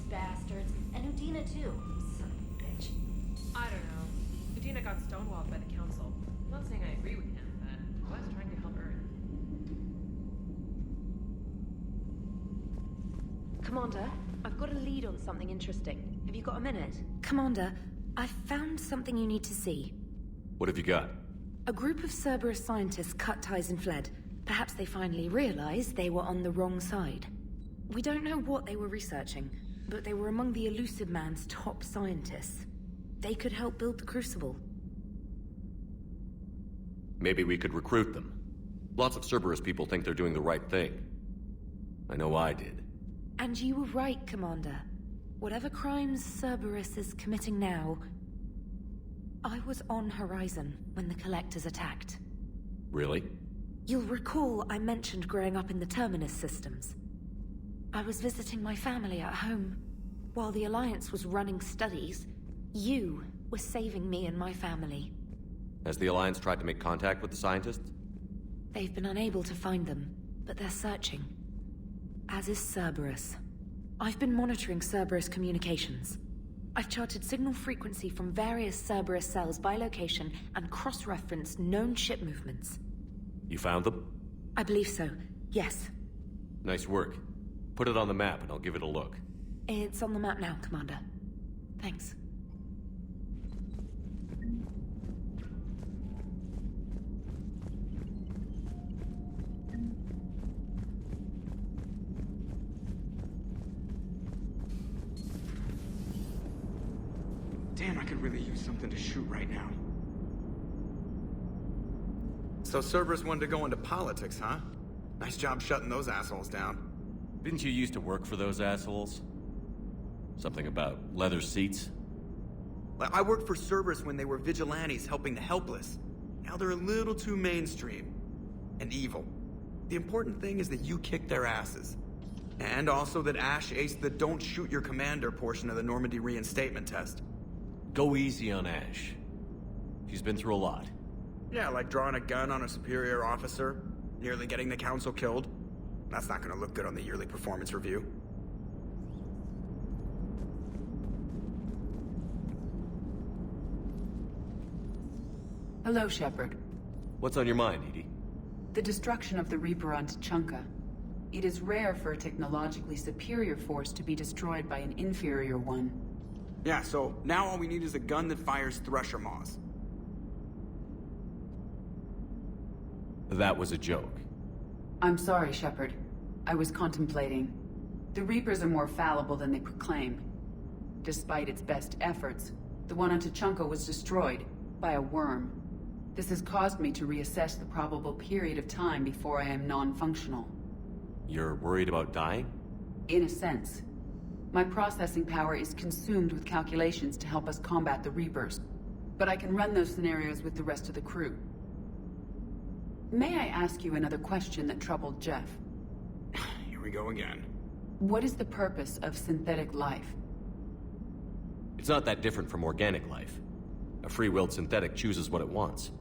Bastards, and Udina too. Son of a bitch. I don't know. Udina got stonewalled by the council. I'm not saying I agree with him, but I was trying to help Earth. Commander, I've got a lead on something interesting. Have you got a minute? Commander, I've found something you need to see. What have you got? A group of Cerberus scientists cut ties and fled. Perhaps they finally realized they were on the wrong side. We don't know what they were researching, but they were among the Elusive Man's top scientists. They could help build the Crucible. Maybe we could recruit them. Lots of Cerberus people think they're doing the right thing. I know I did. And you were right, Commander. Whatever crimes Cerberus is committing now, I was on Horizon when the Collectors attacked. Really? You'll recall I mentioned growing up in the Terminus systems. I was visiting my family at home. While the Alliance was running studies, you were saving me and my family. Has the Alliance tried to make contact with the scientists? They've been unable to find them, but they're searching. As is Cerberus. I've been monitoring Cerberus communications. I've charted signal frequency from various Cerberus cells by location and cross-referenced known ship movements. You found them? I believe so, yes. Nice work. Put it on the map and I'll give it a look. It's on the map now, Commander. Thanks. Damn, I could really use something to shoot right now. So Cerberus wanted to go into politics, huh? Nice job shutting those assholes down. Didn't you used to work for those assholes? Something about leather seats? I worked for Cerberus when they were vigilantes helping the helpless. Now they're a little too mainstream. And evil. The important thing is that you kicked their asses. And also that Ash aced the don't shoot your commander portion of the Normandy reinstatement test. Go easy on Ash. She's been through a lot. Yeah, like drawing a gun on a superior officer, nearly getting the council killed. That's not gonna look good on the yearly performance review. Hello, Shepard. What's on your mind, Edie? The destruction of the Reaper on Tuchanka. It is rare for a technologically superior force to be destroyed by an inferior one. Yeah, so now all we need is a gun that fires Thresher Maws. That was a joke. I'm sorry, Shepard. I was contemplating. The Reapers are more fallible than they proclaim. Despite its best efforts, the one on Tuchanka was destroyed by a worm. This has caused me to reassess the probable period of time before I am non-functional. You're worried about dying? In a sense. My processing power is consumed with calculations to help us combat the Reapers. But I can run those scenarios with the rest of the crew. May I ask you another question that troubled Jeff? Here we go again. What is the purpose of synthetic life? It's not that different from organic life. A free-willed synthetic chooses what it wants.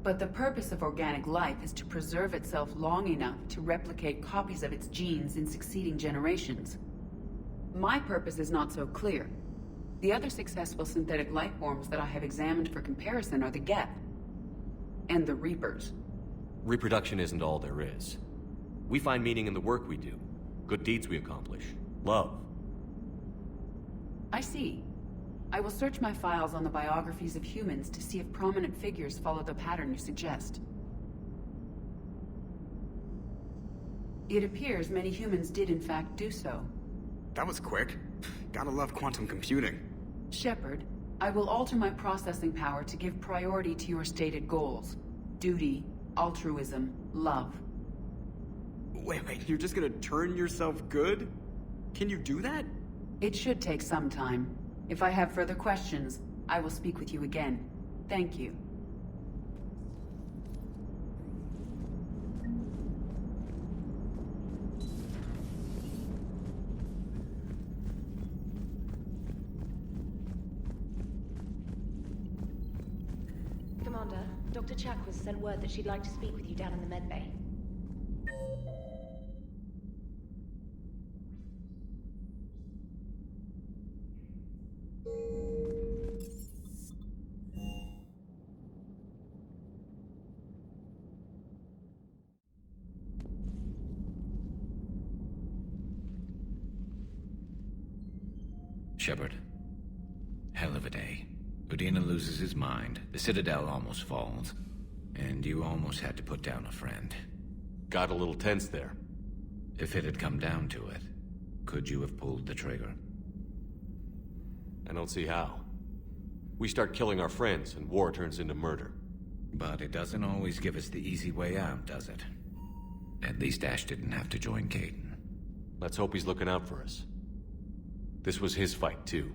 But the purpose of organic life is to preserve itself long enough to replicate copies of its genes in succeeding generations. My purpose is not so clear. The other successful synthetic life forms that I have examined for comparison are the Geth and the Reapers. Reproduction isn't all there is. We find meaning in the work we do, good deeds we accomplish, love. I see. I will search my files on the biographies of humans to see if prominent figures follow the pattern you suggest. It appears many humans did in fact do so. That was quick. Gotta love quantum computing. Shepard, I will alter my processing power to give priority to your stated goals. Duty, altruism, love. Wait, you're just gonna turn yourself good? Can you do that? It should take some time. If I have further questions, I will speak with you again. Thank you. Commander, Dr. Chakwas sent word that she'd like to speak with you down in the medbay. Shepard. Hell of a day. Udina loses his mind, the Citadel almost falls, and you almost had to put down a friend. Got a little tense there. If it had come down to it, could you have pulled the trigger? I don't see how. We start killing our friends, and war turns into murder. But it doesn't always give us the easy way out, does it? At least Ash didn't have to join Caden. Let's hope he's looking out for us. This was his fight, too.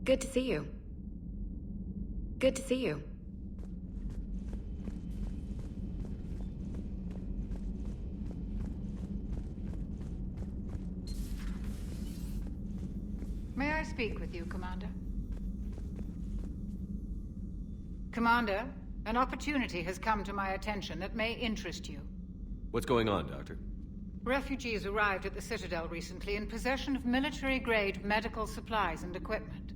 Good to see you. Good to see you. May I speak with you, Commander? Commander, an opportunity has come to my attention that may interest you. What's going on, Doctor? Refugees arrived at the Citadel recently in possession of military-grade medical supplies and equipment.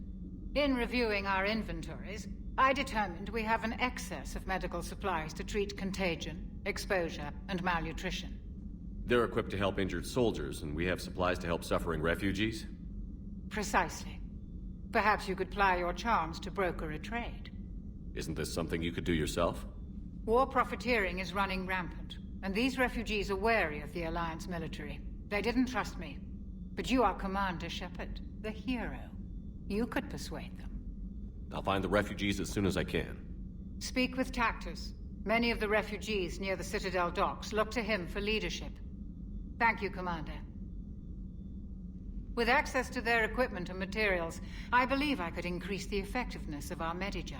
In reviewing our inventories, I determined we have an excess of medical supplies to treat contagion, exposure, and malnutrition. They're equipped to help injured soldiers, and we have supplies to help suffering refugees? Precisely. Perhaps you could ply your charms to broker a trade. Isn't this something you could do yourself? War profiteering is running rampant, and these refugees are wary of the Alliance military. They didn't trust me. But you are Commander Shepard, the hero. You could persuade them. I'll find the refugees as soon as I can. Speak with Tactus. Many of the refugees near the Citadel docks look to him for leadership. Thank you, Commander. With access to their equipment and materials, I believe I could increase the effectiveness of our Medigel.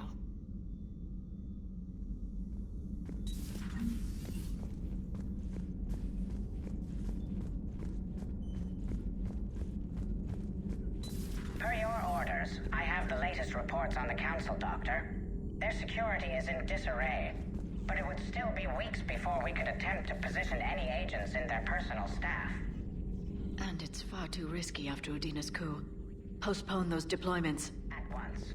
Per your orders, I have the latest reports on the Council, Doctor. Their security is in disarray, but it would still be weeks before we could attempt to position any agents in their personal staff. And it's far too risky after Udina's coup. Postpone those deployments. At once.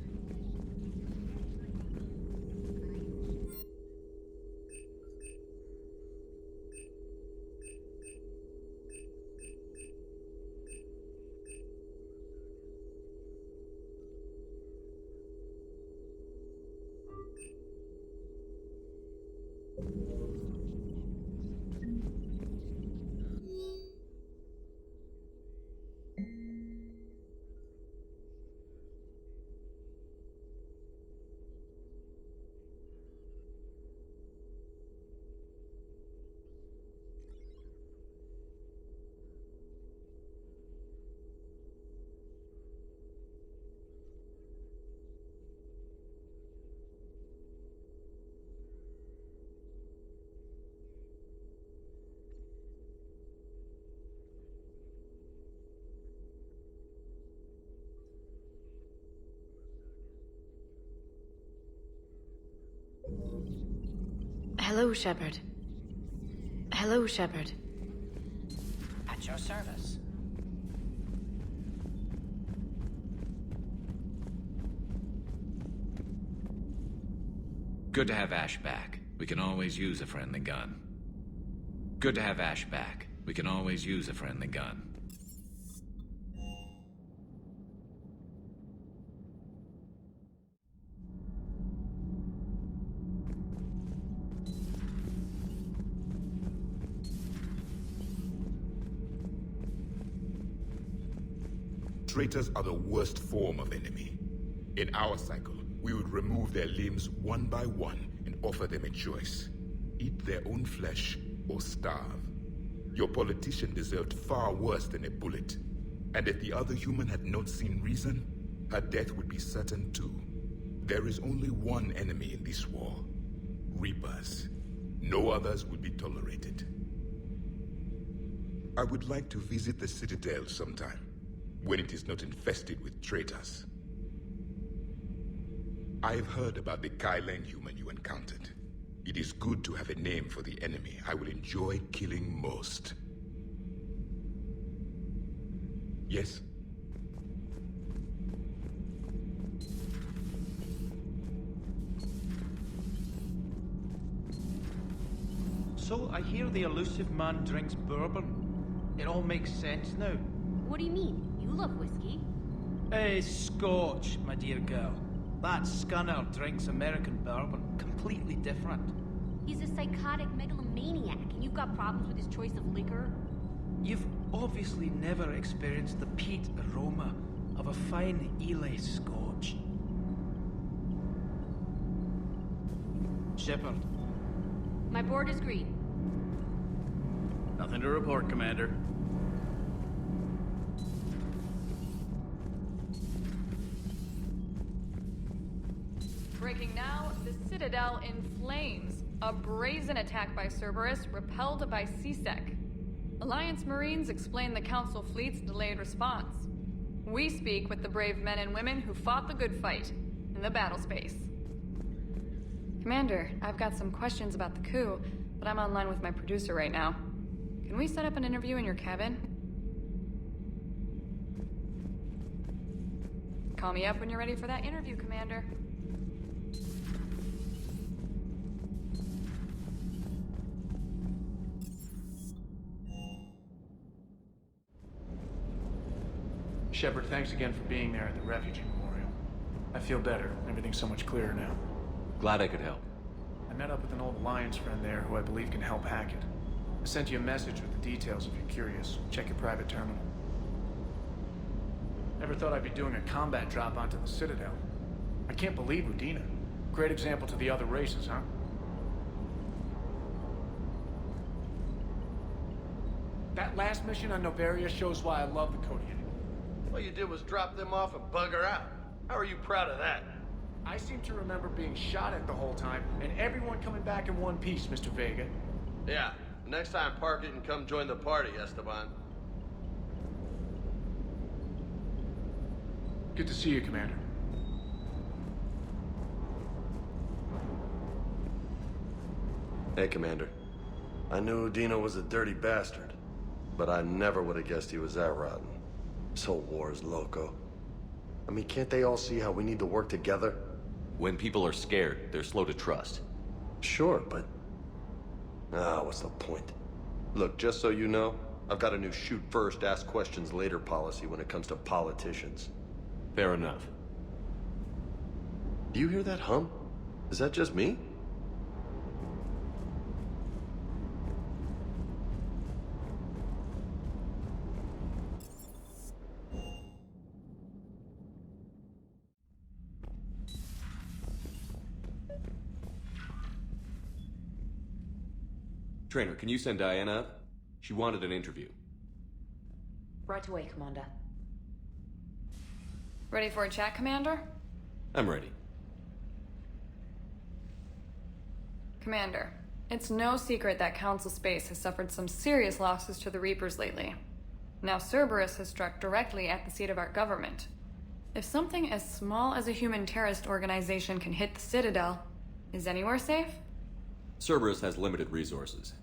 Hello, Shepard. Hello, Shepard. At your service. Good to have Ash back. We can always use a friendly gun. Good to have Ash back. We can always use a friendly gun. Traitors are the worst form of enemy. In our cycle, we would remove their limbs one by one and offer them a choice. Eat their own flesh or starve. Your politician deserved far worse than a bullet. And if the other human had not seen reason, her death would be certain too. There is only one enemy in this war. Reapers. No others would be tolerated. I would like to visit the Citadel sometime, when it is not infested with traitors. I've heard about the Kylan human you encountered. It is good to have a name for the enemy I will enjoy killing most. Yes? So, I hear the elusive man drinks bourbon. It all makes sense now. What do you mean? You love whiskey. Hey, Scorch, my dear girl. That scunner drinks American bourbon. Completely different. He's a psychotic megalomaniac, and you've got problems with his choice of liquor? You've obviously never experienced the peat aroma of a fine Ely Scotch. Shepard. My board is green. Nothing to report, Commander. Breaking now, the Citadel in flames. A brazen attack by Cerberus, repelled by CSEC. Alliance Marines explain the Council fleet's delayed response. We speak with the brave men and women who fought the good fight in the battle space. Commander, I've got some questions about the coup, but I'm online with my producer right now. Can we set up an interview in your cabin? Call me up when you're ready for that interview, Commander. Shepard, thanks again for being there at the refugee memorial. I feel better. Everything's so much clearer now. Glad I could help. I met up with an old Alliance friend there who I believe can help hack it. I sent you a message with the details if you're curious. Check your private terminal. Never thought I'd be doing a combat drop onto the Citadel. I can't believe Udina. Great example to the other races, huh? That last mission on Noveria shows why I love the Kodiak. All you did was drop them off and bugger out. How are you proud of that? I seem to remember being shot at the whole time, and everyone coming back in one piece, Mr. Vega. Yeah, next time park it and come join the party, Esteban. Good to see you, Commander. Hey, Commander. I knew Udina was a dirty bastard, but I never would have guessed he was that rotten. This whole war is loco. I mean, can't they all see how we need to work together? When people are scared, they're slow to trust. Sure, but... what's the point? Look, just so you know, I've got a new shoot first, ask questions later policy when it comes to politicians. Fair enough. Do you hear that hum? Is that just me? Trainer, can you send Diana up? She wanted an interview. Right away, Commander. Ready for a chat, Commander? I'm ready. Commander, it's no secret that Council Space has suffered some serious losses to the Reapers lately. Now Cerberus has struck directly at the seat of our government. If something as small as a human terrorist organization can hit the Citadel, is anywhere safe? Cerberus has limited resources.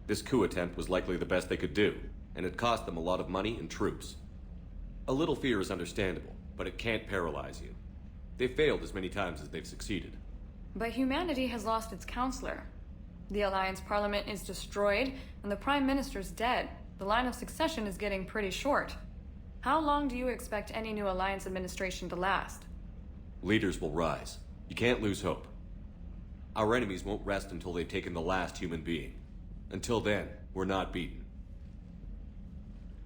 This coup attempt was likely the best they could do, and it cost them a lot of money and troops. A little fear is understandable, but it can't paralyze you. They've failed as many times as they've succeeded. But humanity has lost its counselor. The Alliance Parliament is destroyed, and the Prime Minister's dead. The line of succession is getting pretty short. How long do you expect any new Alliance administration to last? Leaders will rise. You can't lose hope. Our enemies won't rest until they've taken the last human being. Until then, we're not beaten.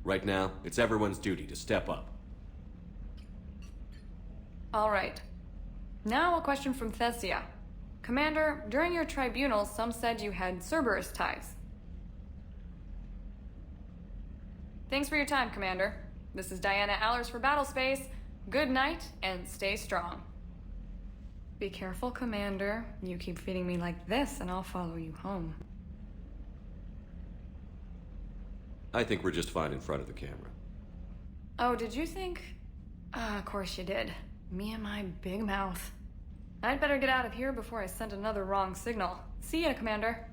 Right now, it's everyone's duty to step up. All right. Now a question from Thessia. Commander, during your tribunal, some said you had Cerberus ties. Thanks for your time, Commander. This is Diana Allers for Battlespace. Good night, and stay strong. Be careful, Commander. You keep feeding me like this, and I'll follow you home. I think we're just fine in front of the camera. Oh, did you think? Of course you did. Me and my big mouth. I'd better get out of here before I send another wrong signal. See ya, Commander.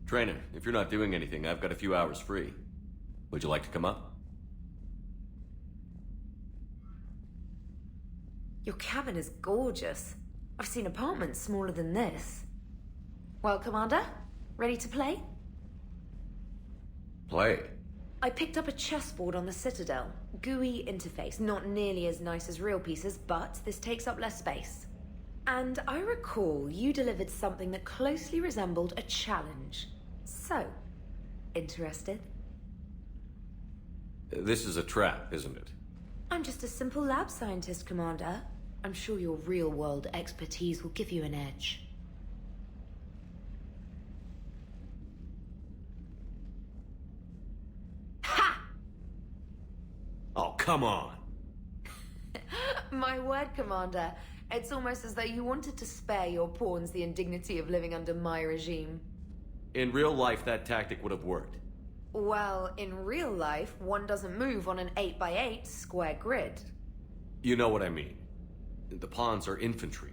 Trainer, if you're not doing anything, I've got a few hours free. Would you like to come up? Your cabin is gorgeous. I've seen apartments smaller than this. Well, Commander, ready to play? Play? I picked up a chessboard on the Citadel. GUI interface, not nearly as nice as real pieces, but this takes up less space. And I recall you delivered something that closely resembled a challenge. So, interested? This is a trap, isn't it? I'm just a simple lab scientist, Commander. I'm sure your real-world expertise will give you an edge. Ha! Oh, come on! My word, Commander. It's almost as though you wanted to spare your pawns the indignity of living under my regime. In real life, that tactic would have worked. Well, in real life, one doesn't move on an 8x8 square grid. You know what I mean. The pawns are infantry.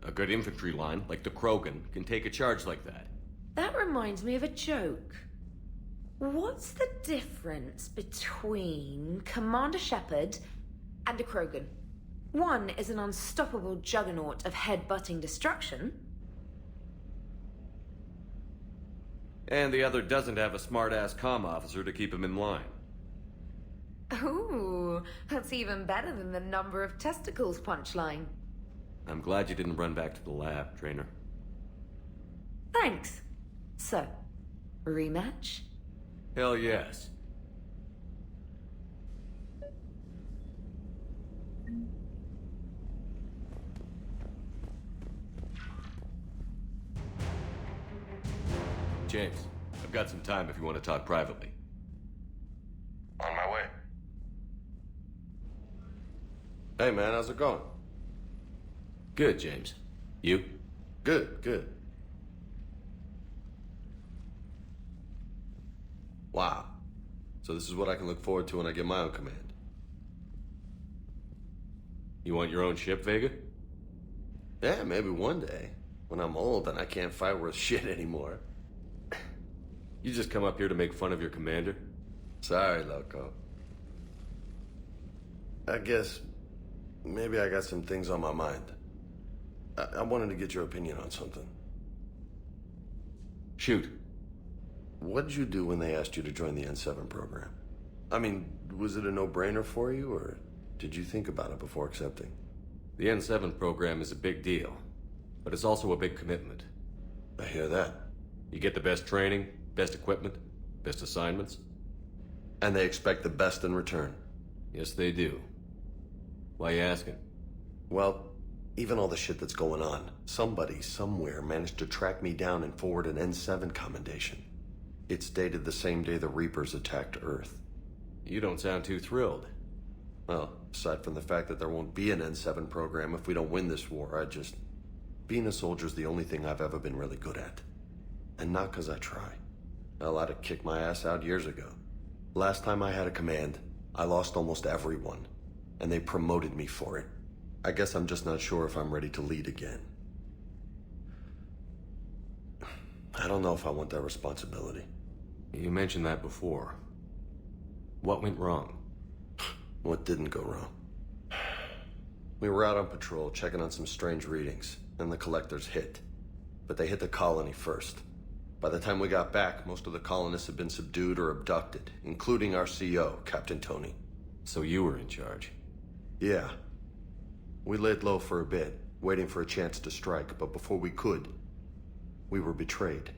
A good infantry line, like the Krogan, can take a charge like that. That reminds me of a joke. What's the difference between Commander Shepard and a Krogan? One is an unstoppable juggernaut of head-butting destruction. And the other doesn't have a smart-ass comm officer to keep him in line. Ooh, that's even better than the number of testicles punchline. I'm glad you didn't run back to the lab, Trainer. Thanks. So, rematch? Hell yes. James, I've got some time if you want to talk privately. On my way. Hey man, how's it going? Good, James. You? Good. Wow. So this is what I can look forward to when I get my own command. You want your own ship, Vega? Yeah, maybe one day. When I'm old and I can't fight worth shit anymore. You just come up here to make fun of your commander? Sorry, Loco. I guess maybe I got some things on my mind. I wanted to get your opinion on something. Shoot. What did you do when they asked you to join the N7 program? I mean, was it a no-brainer for you, or did you think about it before accepting? The N7 program is a big deal, but it's also a big commitment. I hear that. You get the best training, best equipment, best assignments. And they expect the best in return. Yes, they do. Why you asking? Well, even all the shit that's going on, somebody somewhere managed to track me down and forward an N7 commendation. It's dated the same day the Reapers attacked Earth. You don't sound too thrilled. Well, aside from the fact that there won't be an N7 program if we don't win this war, being a soldier's the only thing I've ever been really good at. And not because I try. Hell, I'd have kicked my ass out years ago. Last time I had a command, I lost almost everyone. And they promoted me for it. I guess I'm just not sure if I'm ready to lead again. I don't know if I want that responsibility. You mentioned that before. What went wrong? What didn't go wrong? We were out on patrol, checking on some strange readings, and the collectors hit. But they hit the colony first. By the time we got back, most of the colonists had been subdued or abducted, including our CO, Captain Tony. So you were in charge? Yeah. We laid low for a bit, waiting for a chance to strike, but before we could, we were betrayed.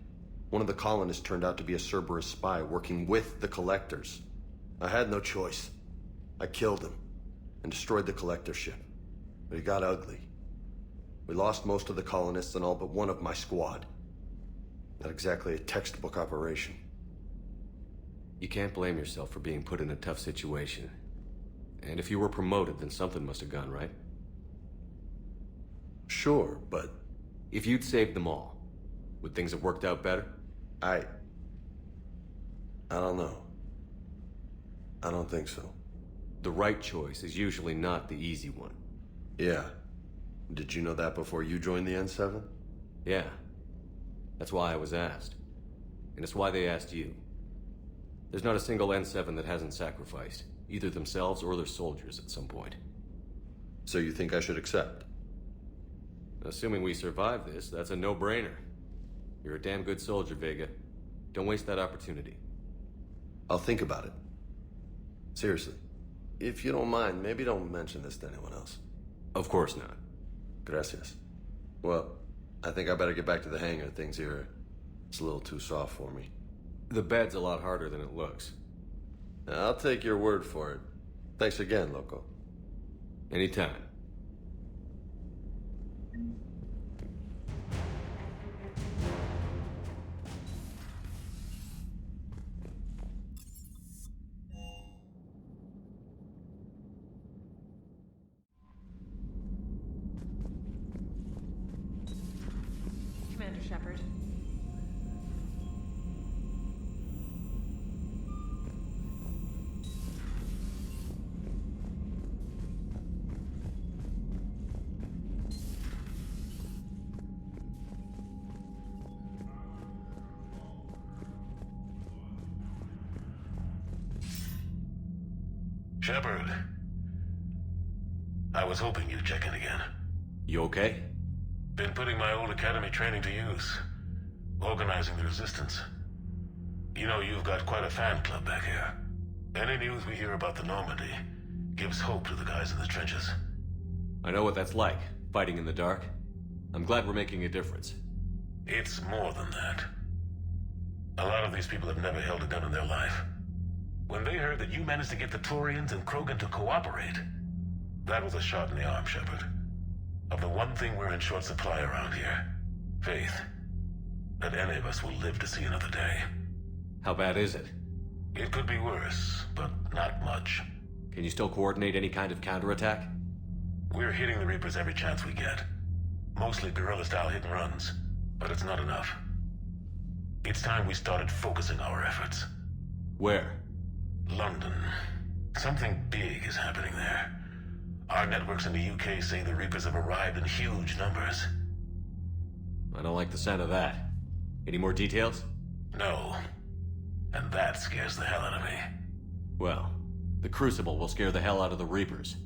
One of the colonists turned out to be a Cerberus spy working with the collectors. I had no choice. I killed him and destroyed the collector ship. But it got ugly. We lost most of the colonists and all but one of my squad. Not exactly a textbook operation. You can't blame yourself for being put in a tough situation. And if you were promoted, then something must have gone right. Sure, but... If you'd saved them all, would things have worked out better? I don't know. I don't think so. The right choice is usually not the easy one. Yeah. Did you know that before you joined the N7? Yeah. That's why I was asked. and it's why they asked you. There's not a single N7 that hasn't sacrificed, either themselves or their soldiers at some point. So you think I should accept? Assuming we survive this, that's a no-brainer. You're a damn good soldier, Vega. Don't waste that opportunity. I'll think about it. Seriously. If you don't mind, maybe don't mention this to anyone else. Of course not. Gracias. Well, I think I better get back to the hangar. Things here, it's a little too soft for me. The bed's a lot harder than it looks. I'll take your word for it. Thanks again, Loco. Anytime. Commander Shepard. Shepard. I was hoping you'd check in again. You okay? Been putting my old academy training to use. Organizing the resistance. You know, you've got quite a fan club back here. Any news we hear about the Normandy gives hope to the guys in the trenches. I know what that's like, fighting in the dark. I'm glad we're making a difference. It's more than that. A lot of these people have never held a gun in their life. When they heard that you managed to get the Quarians and Krogan to cooperate, that was a shot in the arm, Shepard. Of the one thing we're in short supply around here, faith. That any of us will live to see another day. How bad is it? It could be worse, but not much. Can you still coordinate any kind of counterattack? We're hitting the Reapers every chance we get. Mostly guerrilla-style hit-and-runs, but it's not enough. It's time we started focusing our efforts. Where? London. Something big is happening there. Our networks in the UK say the Reapers have arrived in huge numbers. I don't like the sound of that. Any more details? No. And that scares the hell out of me. Well, the Crucible will scare the hell out of the Reapers.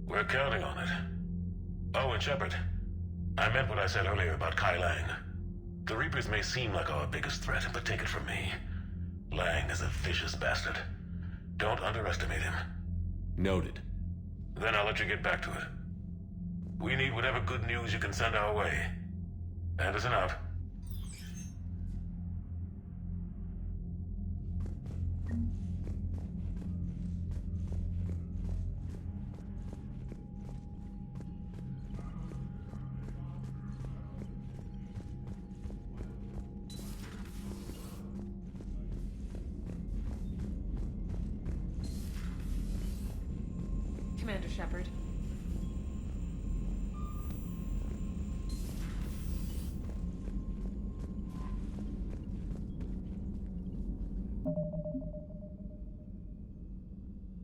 We're counting on it. Oh, and Shepard, I meant what I said earlier about Kai Lang. The Reapers may seem like our biggest threat, but take it from me. Lang is a vicious bastard. Don't underestimate him. Noted. Then I'll let you get back to it. We need whatever good news you can send our way. Anderson out. Commander Shepard.